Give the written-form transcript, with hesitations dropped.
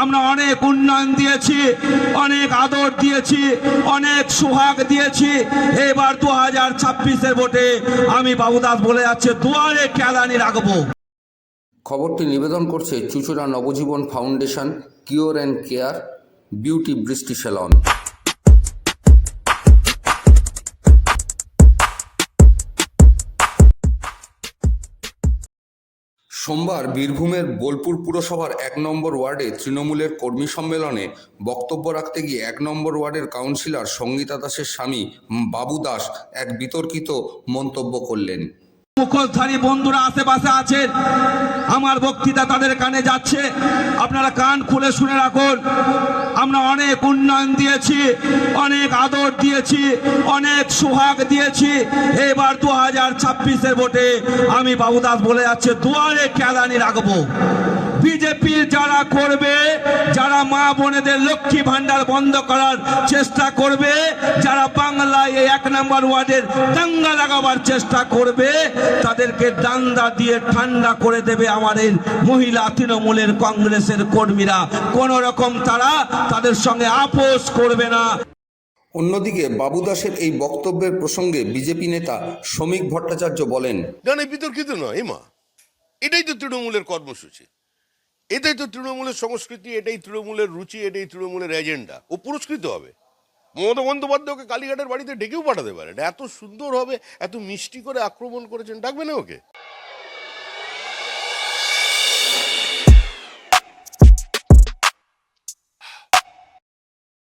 আমরা অনেক উন্নয়ন দিয়েছি, অনেক আদর দিয়েছি, অনেক সোহাগ দিয়েছি। এবার 2026-এর ভোটে আমি বাবুদাস বলে যাচ্ছে দুয়ারে কেলানি রাখবো। খবরটি নিবেদন করছে চুঁচুড়া Nabajiban foundation, cure and care, beauty Brishti salon. সোমবার বীরভূমের বোলপুর পুরসভার 1 নম্বর ওয়ার্ডে তৃণমূলের কর্মী সম্মেলনে বক্তব্য রাখতে গিয়ে 1 নম্বর ওয়ার্ডের কাউন্সিলর সঙ্গীতা দাসের স্বামী বাবু দাস এক বিতর্কিত মন্তব্য করলেন। মুখোশধারী বন্ধুরা আশেপাশে আছেন, আমার বক্তৃতা তাদের কানে যাচ্ছে, আপনারা কান খুলে শুনে রাখুন। আমরা অনেক উন্নয়ন দিয়েছি, অনেক আদর দিয়েছি, অনেক সোহাগ দিয়েছি। এবার 2026-এর ভোটে আমি বাবুদাস বলে যাচ্ছে দুয়ারে কেলানি রাখবো। বিজেপির যারা করবে, যারা মা বোনেদের লক্ষ্মী ভান্ডার বন্ধ করার চেষ্টা করবে, যারা বাংলায় এই 1 নম্বর ওয়ার্ডের দাঙ্গা লাগাবার চেষ্টা করবে, তাদেরকে ডান্ডা দিয়ে ঠান্ডা করে দেবে আমার এই মহিলা তৃণমূলের কংগ্রেসের কর্মীরা। কোন রকম তারা তাদের সঙ্গে আপোষ করবে না। অন্যদিকে বাবু দাসের এই বক্তব্যের প্রসঙ্গে বিজেপি নেতা শ্রমিক ভট্টাচার্য বলেন, না বিতর্কিত নয় মা, এটাই তো তৃণমূলের কর্মসূচি, এটাই তো তৃণমূলের সংস্কৃতি, এটাই তৃণমূলের রুচি, এটাই তৃণমূলের এজেন্ডা। ও পুরস্কৃত হবে। মমতা বন্দ্যোপাধ্যায়কে কালীঘাটের বাড়িতে ডেকেও পাঠাতে পারেন। এত সুন্দর হবে, এত মিষ্টি করে আক্রমণ করেছেন, ডাকবে না ওকে?